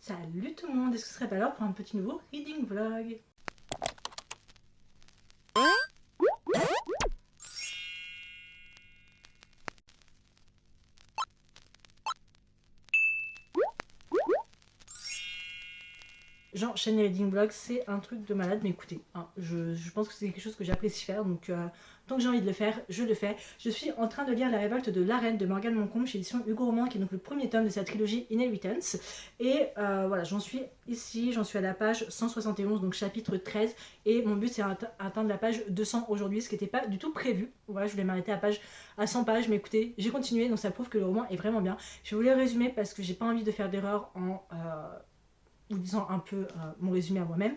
Salut tout le monde, est-ce que ce serait pas l'heure pour un petit nouveau reading vlog? J'enchaîne les reading vlogs, c'est un truc de malade, mais écoutez, hein, je pense que c'est quelque chose que j'apprécie faire, donc tant que j'ai envie de le faire, je le fais. Je suis en train de lire La Révolte de l'Arène de Morgane Moncombe chez l'édition Hugo Roman, qui est donc le premier tome de sa trilogie Inheritance. Et voilà, j'en suis ici, j'en suis à la page 171, donc chapitre 13, et mon but c'est atteindre la page 200 aujourd'hui, ce qui n'était pas du tout prévu. Voilà, je voulais m'arrêter à 100 pages, mais écoutez, j'ai continué, donc ça prouve que le roman est vraiment bien. Je vais vous le résumer parce que j'ai pas envie de faire d'erreur en vous disant un peu mon résumé à moi-même.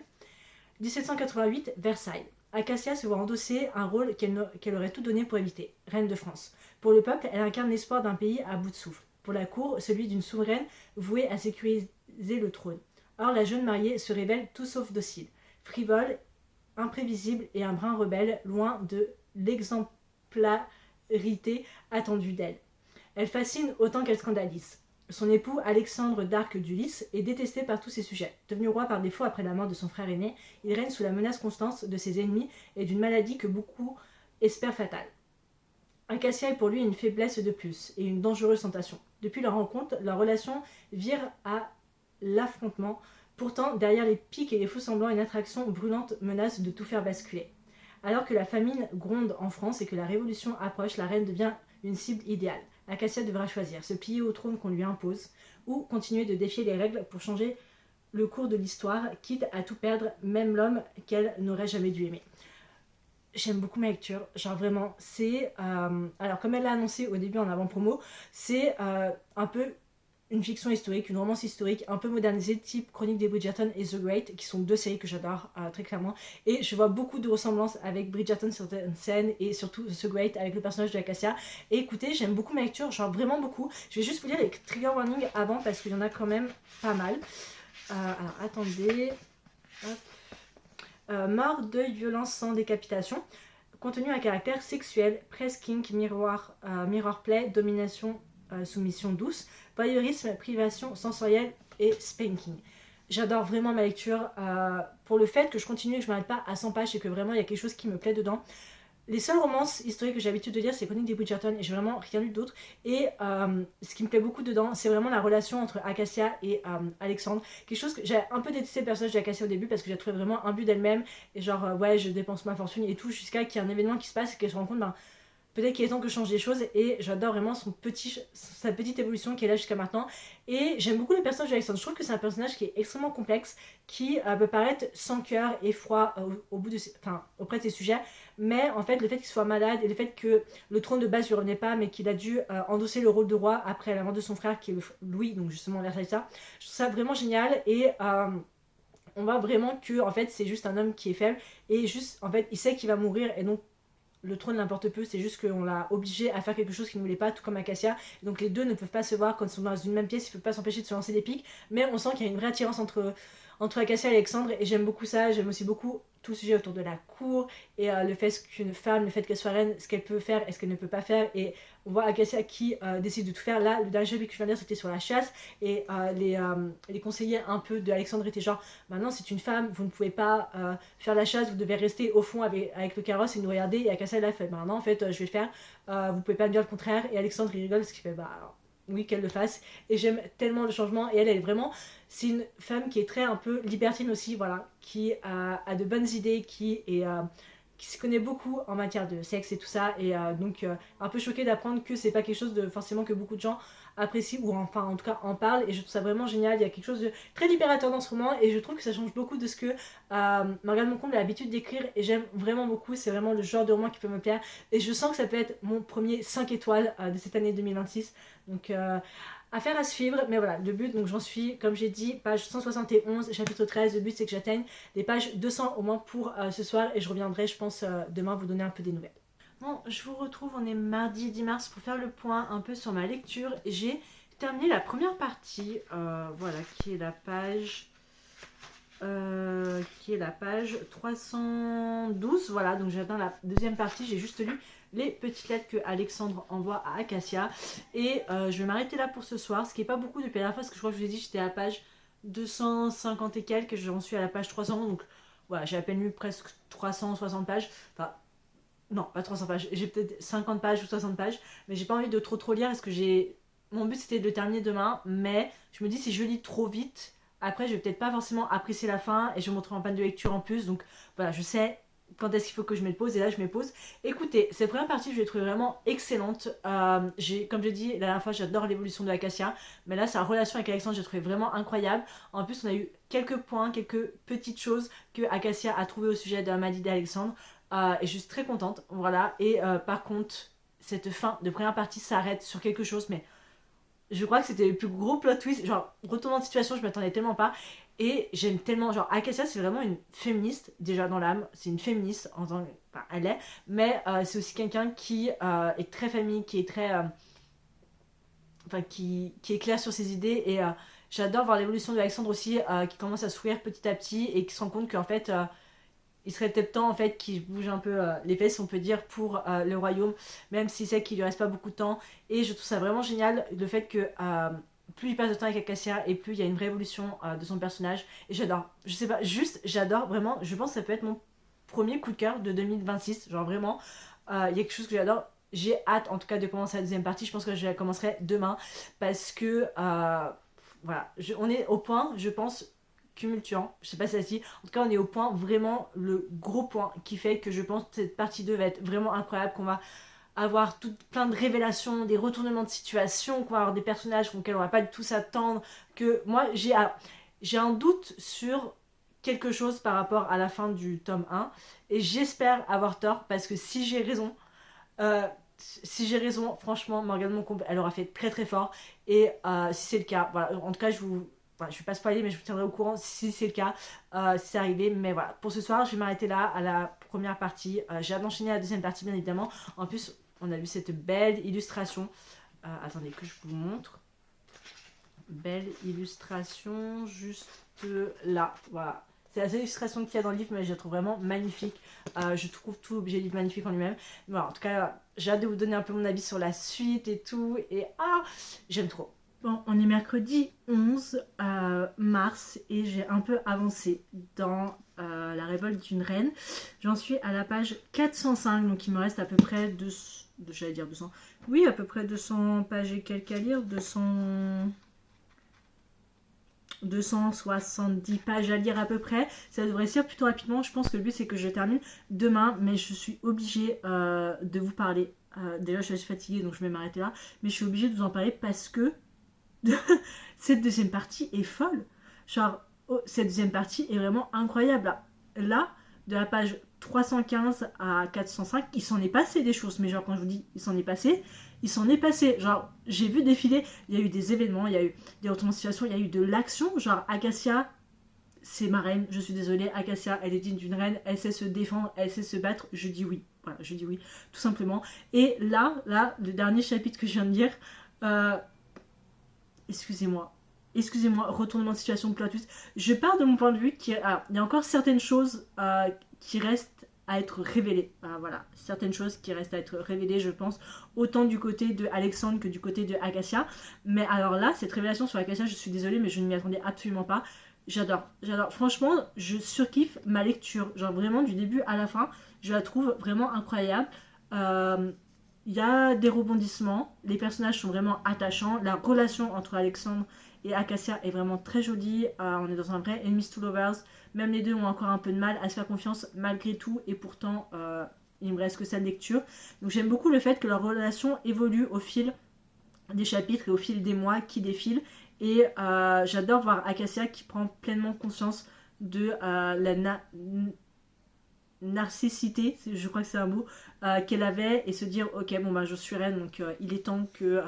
1788, Versailles. Acacia se voit endosser un rôle qu'elle aurait tout donné pour éviter, reine de France. Pour le peuple, elle incarne l'espoir d'un pays à bout de souffle. Pour la cour, celui d'une souveraine vouée à sécuriser le trône. Or, la jeune mariée se révèle tout sauf docile, frivole, imprévisible et un brin rebelle, loin de l'exemplarité attendue d'elle. Elle fascine autant qu'elle scandalise. Son époux, Alexandre d'Arc d'Ulysse, est détesté par tous ses sujets. Devenu roi par défaut après la mort de son frère aîné, il règne sous la menace constante de ses ennemis et d'une maladie que beaucoup espèrent fatale. Acacia est pour lui une faiblesse de plus et une dangereuse tentation. Depuis leur rencontre, leur relation vire à l'affrontement. Pourtant, derrière les piques et les faux semblants, une attraction brûlante menace de tout faire basculer. Alors que la famine gronde en France et que la révolution approche, la reine devient une cible idéale. Acacia devra choisir, se plier au trône qu'on lui impose, ou continuer de défier les règles pour changer le cours de l'histoire, quitte à tout perdre, même l'homme qu'elle n'aurait jamais dû aimer. J'aime beaucoup ma lecture, genre vraiment, c'est... alors comme elle l'a annoncé au début en avant-promo, c'est un peu une fiction historique, une romance historique un peu modernisée, type Chronique des Bridgerton et The Great, qui sont deux séries que j'adore très clairement. Et je vois beaucoup de ressemblances avec Bridgerton sur certaines scènes et surtout The Great avec le personnage de Acacia. Et écoutez, j'aime beaucoup ma lecture, genre vraiment beaucoup. Je vais juste vous lire les trigger warnings avant parce qu'il y en a quand même pas mal. Alors attendez. Mort, deuil, violence sans décapitation. Contenu à caractère sexuel, press kink, miroir play, domination, soumission douce, voyeurisme, privation sensorielle et spanking. J'adore vraiment ma lecture pour le fait que je continue et que je ne m'arrête pas à 100 pages et que vraiment il y a quelque chose qui me plaît dedans. Les seules romances historiques que j'ai l'habitude de lire, c'est Chronique des Bridgerton et j'ai vraiment rien lu d'autre. Et ce qui me plaît beaucoup dedans, c'est vraiment la relation entre Acacia et Alexandre. Quelque chose que j'ai un peu détesté le personnage d'Acacia au début parce que j'ai trouvé vraiment imbu d'elle-même. Et genre, ouais, je dépense ma fortune et tout, jusqu'à qu'il y ait un événement qui se passe et qu'elle se rend compte, ben, peut-être qu'il est temps que je change les choses. Et j'adore vraiment sa petite évolution qui est là jusqu'à maintenant. Et j'aime beaucoup le personnage d'Alexandre. Je trouve que c'est un personnage qui est extrêmement complexe, qui peut paraître sans cœur et froid auprès de ses sujets. Mais en fait, le fait qu'il soit malade et le fait que le trône de base lui revenait pas, mais qu'il a dû endosser le rôle de roi après la mort de son frère, qui est Louis, donc justement Versailles, ça, je trouve ça vraiment génial. Et on voit vraiment que en fait, c'est juste un homme qui est faible et juste, en fait, il sait qu'il va mourir et donc le trône l'importe peu, c'est juste qu'on l'a obligé à faire quelque chose qu'il ne voulait pas, tout comme Acacia. Donc les deux ne peuvent pas se voir quand ils sont dans une même pièce, ils ne peuvent pas s'empêcher de se lancer des pics, mais on sent qu'il y a une vraie attirance entre Acacia et Alexandre, et j'aime beaucoup ça. J'aime aussi beaucoup tout le sujet autour de la cour, et le fait qu'une femme, le fait qu'elle soit reine, ce qu'elle peut faire et ce qu'elle ne peut pas faire, et on voit Acacia qui décide de tout faire. Là, le dernier chapitre que je viens de lire, c'était sur la chasse, et les conseillers un peu de Alexandre étaient genre, maintenant c'est une femme, vous ne pouvez pas faire la chasse, vous devez rester au fond avec le carrosse et nous regarder. Et Acacia elle a fait, maintenant en fait je vais le faire, vous pouvez pas me dire le contraire. Et Alexandre il rigole parce qu'il fait, bah alors, oui qu'elle le fasse. Et j'aime tellement le changement, et elle est vraiment, c'est une femme qui est très un peu libertine aussi, voilà, qui a de bonnes idées, qui se connaît beaucoup en matière de sexe et tout ça, et donc un peu choquée d'apprendre que c'est pas quelque chose de forcément que beaucoup de gens apprécient, ou enfin en tout cas en parlent. Et je trouve ça vraiment génial, il y a quelque chose de très libérateur dans ce roman, et je trouve que ça change beaucoup de ce que Morgane Moncombe a l'habitude d'écrire, et j'aime vraiment beaucoup. C'est vraiment le genre de roman qui peut me plaire, et je sens que ça peut être mon premier 5 étoiles de cette année 2026, donc affaire à suivre. Mais voilà, le but, donc j'en suis, comme j'ai dit, page 171, chapitre 13. Le but c'est que j'atteigne les pages 200 au moins pour ce soir, et je reviendrai, je pense, demain vous donner un peu des nouvelles. Bon, je vous retrouve, on est mardi 10 mars pour faire le point un peu sur ma lecture. J'ai terminé la première partie, voilà, qui est la page 312, voilà. Donc j'attends la deuxième partie, j'ai juste lu les petites lettres que Alexandre envoie à Acacia, et je vais m'arrêter là pour ce soir, ce qui est pas beaucoup depuis la dernière fois, parce que je crois que je vous ai dit j'étais à la page 250 et quelques, j'en suis à la page 300, donc voilà, j'ai à peine lu presque 360 pages, enfin non, pas 300 pages, j'ai peut-être 50 pages ou 60 pages, mais j'ai pas envie de trop lire parce que j'ai... Mon but c'était de le terminer demain, mais je me dis si je lis trop vite, après je vais peut-être pas forcément apprécier la fin et je vais me retrouver en panne de lecture en plus, donc voilà, je sais quand est-ce qu'il faut que je mette pause et là je mets pause. Écoutez, cette première partie je l'ai trouvée vraiment excellente. Comme j'ai dit la dernière fois, j'adore l'évolution de Acacia, mais là sa relation avec Alexandre j'ai trouvé vraiment incroyable. En plus on a eu quelques points, quelques petites choses que Acacia a trouvé au sujet de Amadide et Alexandre. Et je suis très contente, voilà. Et par contre, cette fin de première partie s'arrête sur quelque chose, mais je crois que c'était le plus gros plot twist. Genre, retournement de situation, je m'attendais tellement pas. Et j'aime tellement. Genre, Acacia, c'est vraiment une féministe, déjà dans l'âme. C'est une féministe en tant que. Enfin, elle est. Mais c'est aussi quelqu'un qui est très famille, qui est très. Enfin, qui est clair sur ses idées. Et j'adore voir l'évolution de Alexandre aussi, qui commence à s'ouvrir petit à petit et qui se rend compte qu'en fait. Il serait peut-être temps en fait qu'il bouge un peu les fesses, on peut dire, pour le royaume, même si c'est qu'il lui reste pas beaucoup de temps. Et je trouve ça vraiment génial le fait que plus il passe de temps avec Acacia et plus il y a une révolution de son personnage. Et j'adore. Je sais pas, juste j'adore vraiment. Je pense que ça peut être mon premier coup de cœur de 2026. Genre vraiment, il y a quelque chose que j'adore. J'ai hâte en tout cas de commencer la deuxième partie. Je pense que je la commencerai demain parce que voilà, on est au point, je pense, tumultuant, je sais pas si ça se dit. En tout cas, on est au point, vraiment le gros point qui fait que je pense que cette partie 2 va être vraiment incroyable, qu'on va avoir plein de révélations, des retournements de situation, qu'on va avoir des personnages auxquels on va pas du tout s'attendre. Que moi, j'ai un doute sur quelque chose par rapport à la fin du tome 1 et j'espère avoir tort parce que euh, si j'ai raison, franchement, Morgane Moncombe, elle aura fait très très fort. Et si c'est le cas, voilà, en tout cas, voilà, je vais pas spoiler, mais je vous tiendrai au courant si c'est le cas, si c'est arrivé. Mais voilà, pour ce soir, je vais m'arrêter là à la première partie. J'ai hâte d'enchaîner la deuxième partie, bien évidemment. En plus, on a vu cette belle illustration. Attendez que je vous montre. Belle illustration, juste là, voilà. C'est la seule illustration qu'il y a dans le livre, mais je la trouve vraiment magnifique. Je trouve tout l'objet du livre magnifique en lui-même. Voilà, en tout cas, j'ai hâte de vous donner un peu mon avis sur la suite et tout. Et j'aime trop. Bon, on est mercredi 11 mars et j'ai un peu avancé dans la révolte d'une reine. J'en suis à la page 405, donc il me reste à peu près j'allais dire 200. Oui, à peu près 200 pages et quelques à lire. 270 pages à lire à peu près. Ça devrait se lire plutôt rapidement. Je pense que le but c'est que je termine demain, mais je suis obligée de vous parler. Déjà je suis fatiguée donc je vais m'arrêter là, mais je suis obligée de vous en parler parce que cette deuxième partie est folle. Genre, cette deuxième partie est vraiment incroyable. Là, de la page 315 à 405, il s'en est passé des choses. Mais genre, quand je vous dis il s'en est passé. Genre, j'ai vu défiler, il y a eu des événements, il y a eu des retournements de situation, il y a eu de l'action. Genre, Acacia, c'est ma reine, je suis désolée. Acacia, elle est digne d'une reine, elle sait se défendre, elle sait se battre. Je dis oui. Voilà, je dis oui, tout simplement. Et là, le dernier chapitre que je viens de lire, excusez-moi, retournement de situation, plot twist. Je pars de mon point de vue qu'il y a encore certaines choses qui restent à être révélées. Voilà, certaines choses qui restent à être révélées, je pense, autant du côté de Alexandre que du côté de Acacia. Mais alors là, cette révélation sur Acacia, je suis désolée, mais je ne m'y attendais absolument pas. J'adore. Franchement, je surkiffe ma lecture. Genre vraiment, du début à la fin, je la trouve vraiment incroyable. Il y a des rebondissements, les personnages sont vraiment attachants, la relation entre Alexandre et Acacia est vraiment très jolie, on est dans un vrai enemies to lovers, même les deux ont encore un peu de mal à se faire confiance malgré tout, et pourtant il me reste que ça de lecture. Donc j'aime beaucoup le fait que leur relation évolue au fil des chapitres et au fil des mois qui défilent, et j'adore voir Acacia qui prend pleinement conscience de la narcissité, je crois que c'est un mot, qu'elle avait, et se dire ok bon bah je suis reine donc il est temps que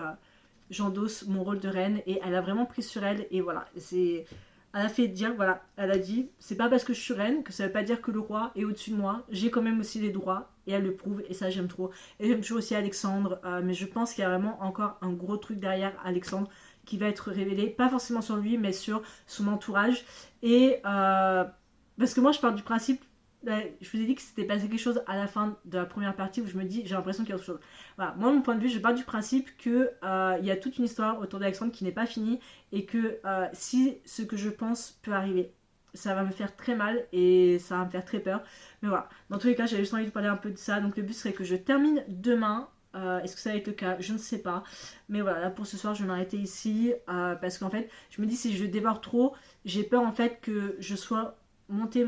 j'endosse mon rôle de reine, et elle a vraiment pris sur elle, et voilà, elle a fait dire, voilà, elle a dit c'est pas parce que je suis reine que ça veut pas dire que le roi est au-dessus de moi, j'ai quand même aussi des droits, et elle le prouve, et ça j'aime trop. Et j'aime toujours aussi Alexandre, mais je pense qu'il y a vraiment encore un gros truc derrière Alexandre qui va être révélé, pas forcément sur lui mais sur son entourage, et parce que moi je pars du principe, je vous ai dit que c'était passé quelque chose à la fin de la première partie où je me dis j'ai l'impression qu'il y a autre chose. Voilà, moi mon point de vue, je pars du principe que il y a toute une histoire autour d'Alexandre qui n'est pas finie et que si ce que je pense peut arriver, ça va me faire très mal et ça va me faire très peur. Mais voilà, dans tous les cas, j'avais juste envie de parler un peu de ça. Donc le but serait que je termine demain. Est-ce que ça va être le cas? Je ne sais pas. Mais voilà, là pour ce soir, je vais m'arrêter ici parce qu'en fait, je me dis si je dévore trop, j'ai peur en fait que je sois montée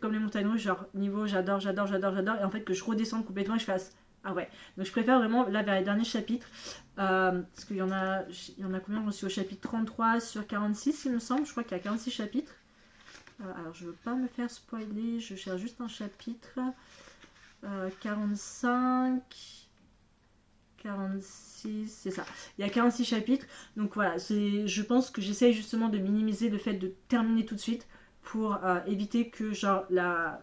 comme les montagnes russes, genre niveau j'adore, et en fait que je redescende complètement et je fasse ah ouais. Donc je préfère vraiment là vers les derniers chapitres parce qu'il y en a combien? Je suis au chapitre 33 sur 46 il me semble. Je crois qu'il y a 46 chapitres. Alors je veux pas me faire spoiler, je cherche juste un chapitre. 45, 46, c'est ça. Il y a 46 chapitres. Donc voilà, je pense que j'essaye justement de minimiser le fait de terminer tout de suite pour éviter que genre la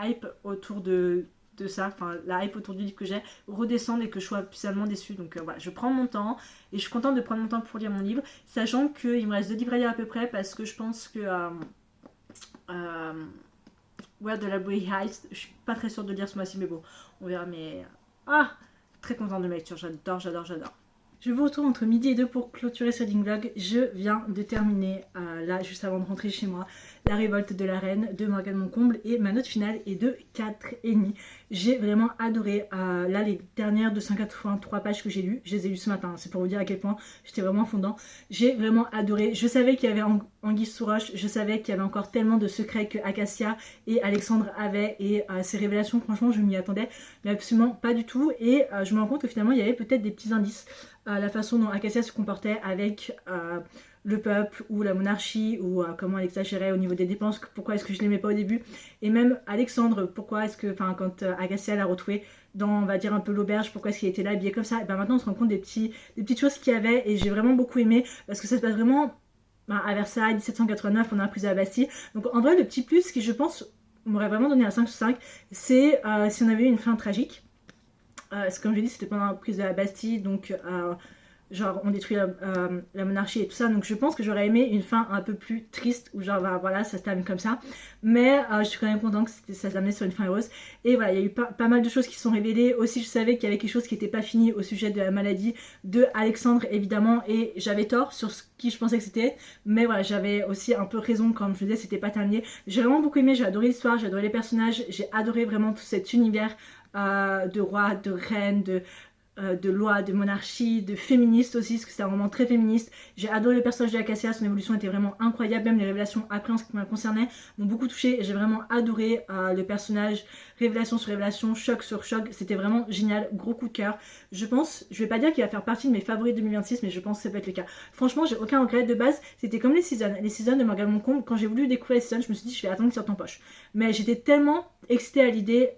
hype autour de ça, enfin la hype autour du livre que j'ai redescende et que je sois spécialement déçue. Donc voilà, je prends mon temps et je suis contente de prendre mon temps pour lire mon livre, sachant qu'il me reste 2 livres à lire à peu près parce que je pense que Where the Library Heist, je suis pas très sûre de lire ce mois-ci, mais bon, on verra. Mais très contente de ma lecture, j'adore. Je vous retrouve entre midi et 2 pour clôturer ce reading vlog. Je viens de terminer, là, juste avant de rentrer chez moi, La Révolte de la Reine de Morgane Moncomble et ma note finale est de 4,5. J'ai vraiment adoré. Là, les dernières 283 pages que j'ai lues, je les ai lues ce matin. C'est pour vous dire à quel point j'étais vraiment fondant. J'ai vraiment adoré. Je savais qu'il y avait Anguille sous roche. Je savais qu'il y avait encore tellement de secrets que Acacia et Alexandre avaient. Et ces révélations, franchement, je m'y attendais, mais absolument pas du tout. Et je me rends compte que finalement, il y avait peut-être des petits indices. La façon dont Acacia se comportait avec le peuple ou la monarchie ou comment elle exagérait au niveau des dépenses, pourquoi est-ce que je l'aimais pas au début, et même Alexandre, pourquoi est-ce que, enfin quand Acacia l'a retrouvé dans, on va dire un peu l'auberge, pourquoi est-ce qu'il était là habillé comme ça, et ben maintenant on se rend compte des petites choses qu'il y avait et j'ai vraiment beaucoup aimé parce que ça se passe vraiment à Versailles 1789 pendant la prise de la Bastille. Donc en vrai le petit plus qui je pense m'aurait vraiment donné un 5 sur 5 c'est si on avait eu une fin tragique. Comme je l'ai dit, c'était pendant la prise de la Bastille, donc genre on détruit la monarchie et tout ça, donc je pense que j'aurais aimé une fin un peu plus triste, où genre voilà, ça se termine comme ça, mais je suis quand même contente que ça s'amenait sur une fin heureuse. Et voilà, il y a eu pas mal de choses qui sont révélées. Aussi je savais qu'il y avait quelque chose qui n'était pas fini au sujet de la maladie de Alexandre évidemment, et j'avais tort sur ce qui je pensais que c'était, mais voilà, j'avais aussi un peu raison quand je disais c'était pas terminé. J'ai vraiment beaucoup aimé, j'ai adoré l'histoire, j'ai adoré les personnages, j'ai adoré vraiment tout cet univers de roi, de reine, de loi, de monarchie, de féministe aussi, parce que c'est un roman très féministe. J'ai adoré le personnage de Acacia, son évolution était vraiment incroyable, même les révélations après en ce qui m'a concerné m'ont beaucoup touché. J'ai vraiment adoré le personnage, révélation sur révélation, choc sur choc, c'était vraiment génial, gros coup de cœur. Je pense, je vais pas dire qu'il va faire partie de mes favoris 2026, mais je pense que ça peut être le cas. Franchement, j'ai aucun regret de base, c'était comme les seasons de Morgane Moncomble. Quand j'ai voulu découvrir les seasons, je me suis dit je vais attendre qu'ils sortent en poche. Mais j'étais tellement excitée à l'idée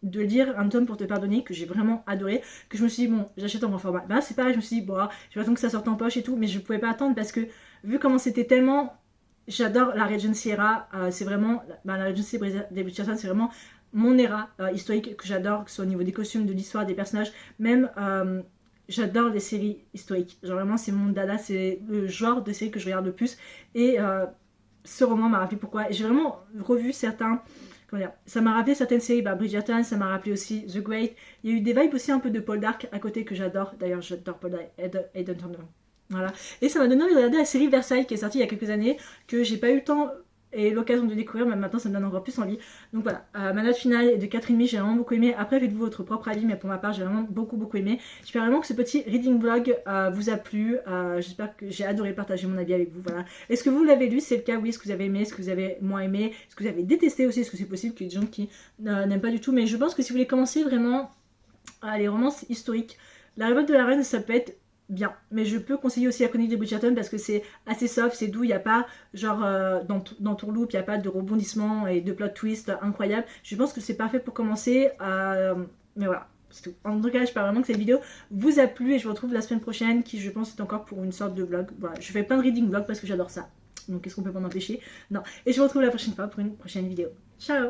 de lire un tome pour te pardonner que j'ai vraiment adoré, que je me suis dit bon j'achète en grand format. Bah c'est pareil, je me suis dit bon je vais attendre que ça sorte en poche et tout, mais je pouvais pas attendre parce que vu comment c'était tellement, j'adore la Regency era, c'est vraiment la Regency des Bridgerton, c'est vraiment mon era historique que j'adore, que ce soit au niveau des costumes, de l'histoire, des personnages, même j'adore les séries historiques, genre vraiment c'est mon dada, c'est le genre de série que je regarde le plus. Et ce roman m'a rappelé pourquoi. J'ai vraiment revu certains, ça m'a rappelé certaines séries, Bridgerton, ça m'a rappelé aussi The Great. Il y a eu des vibes aussi un peu de Paul Dark à côté que j'adore. D'ailleurs, j'adore Paul Dark, Aidan Turner. Voilà. Et ça m'a donné envie de regarder la série Versailles qui est sortie il y a quelques années, que j'ai pas eu le temps et l'occasion de découvrir, mais maintenant ça me donne encore plus envie. Donc voilà, ma note finale est de 4,5, j'ai vraiment beaucoup aimé. Après faites-vous votre propre avis, mais pour ma part j'ai vraiment beaucoup aimé. J'espère vraiment que ce petit reading vlog vous a plu. J'espère que j'ai adoré partager mon avis avec vous. Voilà. Est-ce que vous l'avez lu? C'est le cas? Oui. Est-ce que vous avez aimé? Est-ce que vous avez moins aimé? Est-ce que vous avez détesté aussi? Est-ce que c'est possible qu'il y ait des gens qui n'aiment pas du tout? Mais je pense que si vous voulez commencer vraiment les romances historiques, La Révolte de la Reine ça peut être bien, mais je peux conseiller aussi La Chronique de Bridgerton parce que c'est assez soft, c'est doux, il n'y a pas genre dans Tourloupe, il n'y a pas de rebondissement et de plot twist incroyable. Je pense que c'est parfait pour commencer, mais voilà, c'est tout. En tout cas, j'espère vraiment que cette vidéo vous a plu et je vous retrouve la semaine prochaine qui je pense est encore pour une sorte de vlog. Voilà, je fais plein de reading vlog parce que j'adore ça, donc est-ce qu'on peut m'en empêcher? Non. Et je vous retrouve la prochaine fois pour une prochaine vidéo. Ciao.